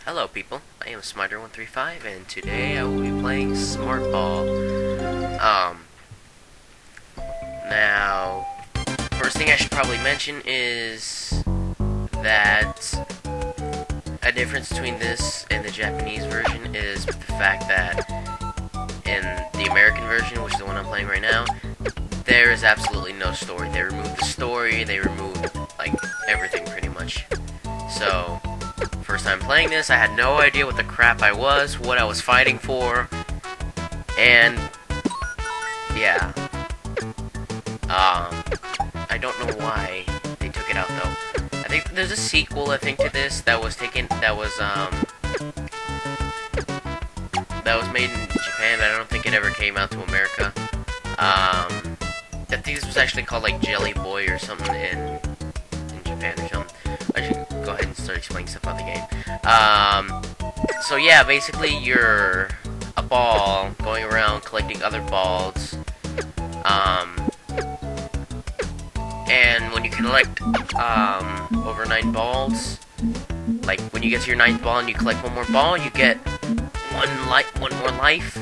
Hello people, I am Smarter135 and today I will be playing Smart Ball. Now, first thing I should probably mention is that a difference between this and the Japanese version is the fact that in the American version, which is the one I'm playing right now, there is absolutely no story. They removed the story, they removed, like, everything pretty much. So, first time playing this, I had no idea what the crap I was, what I was fighting for, and yeah. I don't know why they took it out though. I think there's a sequel, I think, to this that was made in Japan, but I don't think it ever came out to America. I think this was actually called like Jelly Boy or something in Japan or something. I should go ahead and start explaining stuff about the game. So yeah, basically you're a ball going around collecting other balls. And when you collect over 9 balls, like when you get to your 9th ball and you collect one more ball, you get one more life.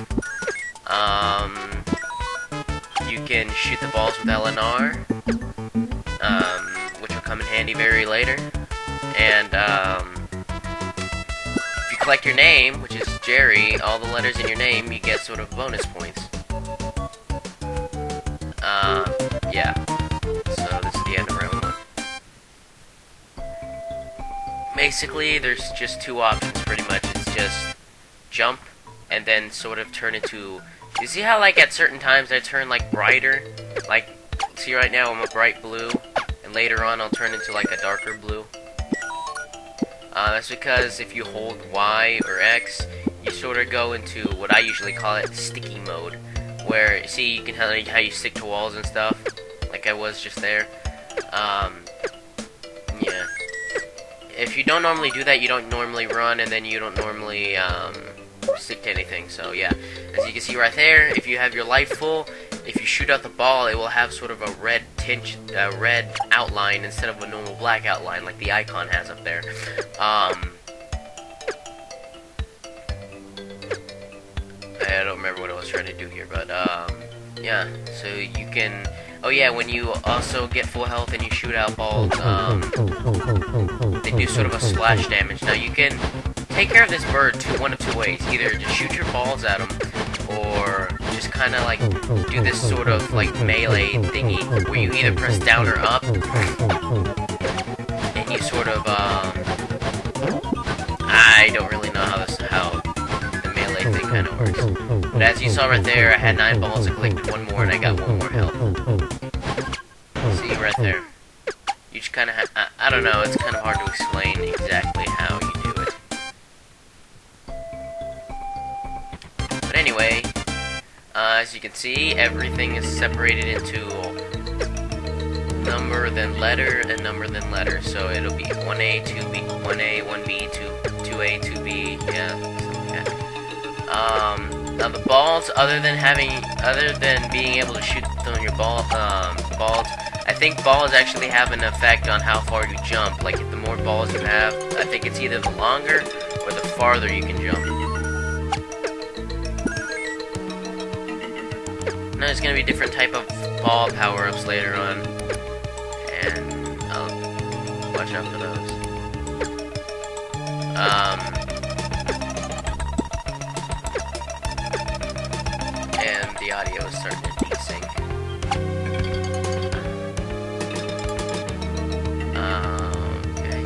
You can shoot the balls with LNR, which will come in handy very later. And if you collect your name, which is Jerry, all the letters in your name, you get sort of bonus points. Yeah. So this is the end of round 1. Basically, there's just 2 options pretty much. It's just jump and then sort of turn into... You see how, like, at certain times I turn, like, brighter? Like, see right now I'm a bright blue, and later on I'll turn into, like, a darker blue. That's because if you hold Y or X, you sort of go into what I usually call it sticky mode. Where, see, you can how you stick to walls and stuff, like I was just there. Yeah. If you don't normally do that, you don't normally run, and then you don't normally, stick to anything, so yeah. As you can see right there, if you have your life full, if you shoot out the ball, it will have sort of a red tinge, red outline instead of a normal black outline like the icon has up there. I don't remember what I was trying to do here, but yeah, so you can... Oh yeah, when you also get full health and you shoot out balls, they do sort of a splash damage. Now you can take care of this bird one of 2 ways. Either just shoot your balls at him, or just kind of like do this sort of like melee thingy, where you either press down or up, and you sort of, I don't really know how the melee thing kind of works. But as you saw right there, I had 9 balls, I clicked 1 more, and I got 1 more health. See, right there. You just kind of I don't know, it's kind of hard to explain exactly how you do it. But anyway, as you can see, everything is separated into number then letter and number then letter. So it'll be 1A, 2B, 1A, 1B, 2A, 2B, yeah, something like that. Now the balls, other than being able to shoot on your balls, I think balls actually have an effect on how far you jump. Like, the more balls you have, I think it's either the longer or the farther you can jump. Now there's gonna be different type of ball power-ups later on, and I'll watch out for those. And the audio is starting to desync. Okay.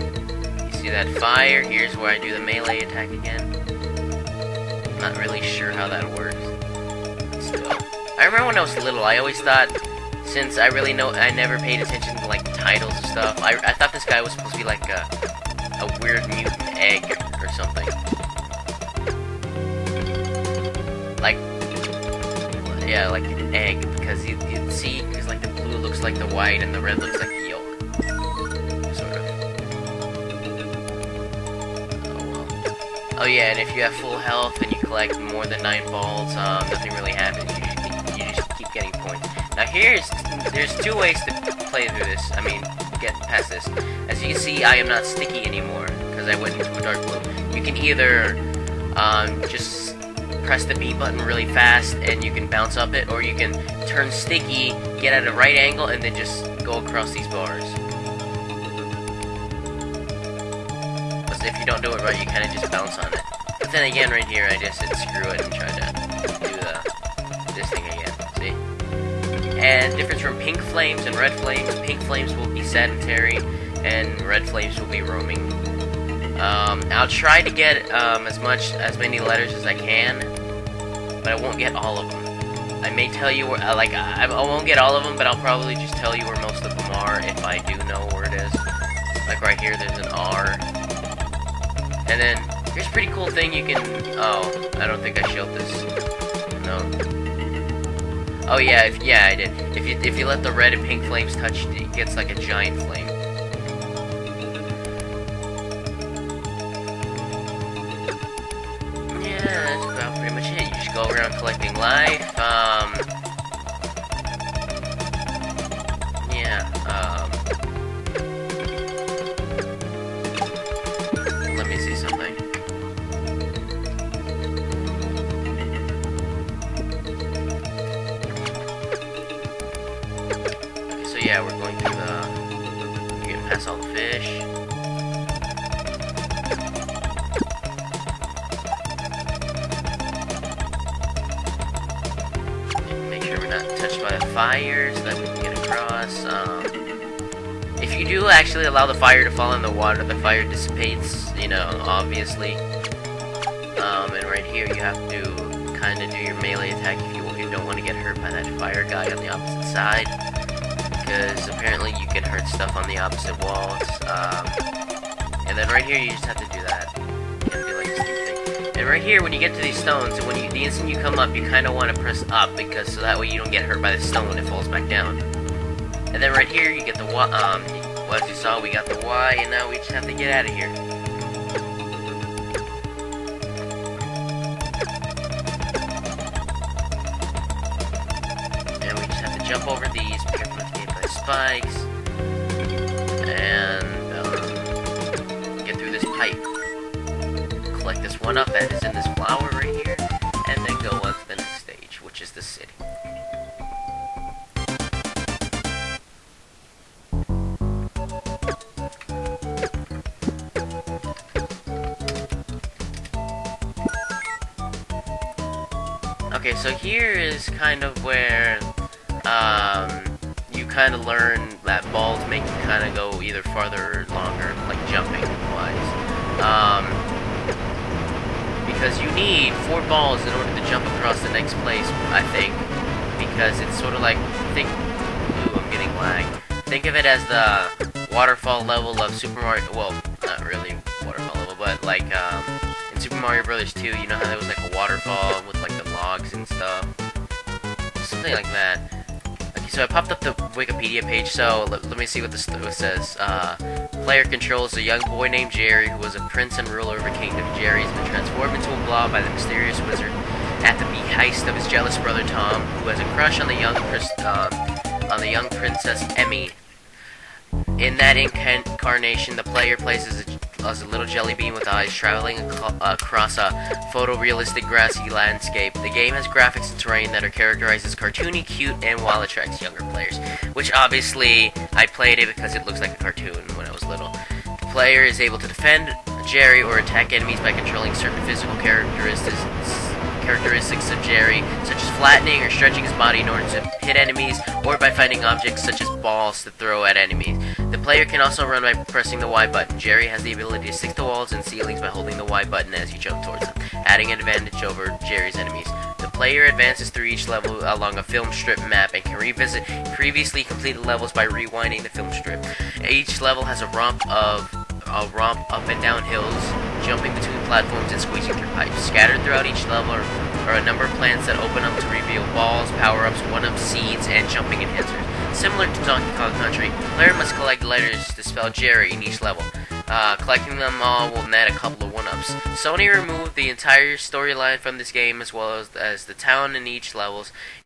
You see that fire? Here's where I do the melee attack again. Not really sure how that works. Still. I remember when I was little, I always thought, since I never paid attention to, like, titles and stuff, I thought this guy was supposed to be like a weird mutant egg or something. Like, yeah, like an egg, because you see, because like the blue looks like the white and the red looks like the yolk, sort of. Oh well. Oh yeah, and if you have full health and you collect more than 9 balls, nothing really happens. You just keep getting points. Now there's 2 ways to play through this. I mean, get past this. As you can see, I am not sticky anymore, because because I went into a dark blue. You can either just press the B button really fast and you can bounce up it, or you can turn sticky, get at a right angle, and then just go across these bars. But if you don't do it right, you kind of just bounce on it. But then again, right here, I just said screw it and tried to do this thing again. See? And difference from pink flames and red flames. Pink flames will be sedentary, and red flames will be roaming. I'll try to get as many letters as I can, but I won't get all of them. I may tell you where, I won't get all of them, but I'll probably just tell you where most of them are if I do know where it is. Like right here, there's an R. And then, here's a pretty cool thing you can, oh, I don't think I showed this. No. Oh yeah, I did. If you let the red and pink flames touch, it gets like a giant flame. That's about pretty much it. You just go around collecting life. Let me see something. Okay, so yeah, we're going through you're getting past all the fish. By the fires that we can get across. If you do actually allow the fire to fall in the water, the fire dissipates, you know, obviously. And right here you have to kind of do your melee attack if you don't want to get hurt by that fire guy on the opposite side, because apparently you can hurt stuff on the opposite walls. And then right here you just have to do that. You have to do like this thing. And right here, when you get to these stones, and the instant you come up, you kind of want to press up, because so that way you don't get hurt by the stone when it falls back down. And then right here, you get the Y. Well, as you saw, we got the Y, and now we just have to get out of here. And we just have to jump over these, be careful not to get by spikes, and get through this pipe. Collect this one up that is in this flower right here, and then go on to the next stage, which is the city. Okay, so here is kind of where you kind of learn that balls make you kind of go either farther or longer, like jumping wise. Because you need 4 balls in order to jump across the next place, I think. Because it's sort of like, ooh, I'm getting lag. Think of it as the waterfall level of Super Mario, well, not really waterfall level, but like, in Super Mario Bros. 2, you know how there was like a waterfall with like the logs and stuff? Something like that. Okay, so I popped up the Wikipedia page, so let me see what this says. Player controls a young boy named Jerry, who was a prince and ruler of a kingdom. Jerry has been transformed into a blob by the mysterious wizard at the behest of his jealous brother Tom, who has a crush on the young princess Emmy. In that incarnation, the player plays as a little jelly bean with eyes traveling across a photorealistic grassy landscape. The game has graphics and terrain that are characterized as cartoony, cute, and while attracts younger players. Which obviously, I played it because it looks like a cartoon when I was little. The player is able to defend Jerry or attack enemies by controlling certain physical characteristics of Jerry, such as flattening or stretching his body in order to hit enemies, or by finding objects such as balls to throw at enemies. The player can also run by pressing the Y button. Jerry has the ability to stick to walls and ceilings by holding the Y button as you jump towards them, adding an advantage over Jerry's enemies. The player advances through each level along a film strip map and can revisit previously completed levels by rewinding the film strip. Each level has a romp up and down hills, jumping between platforms and squeezing through pipes. Scattered throughout each level are a number of plants that open up to reveal balls, power-ups, one-up seeds, and jumping enhancers. Similar to Donkey Kong Country, the player must collect letters to spell Jerry in each level. Collecting them all will net a couple of one-ups. Sony removed the entire storyline from this game, as well as the town in each levels.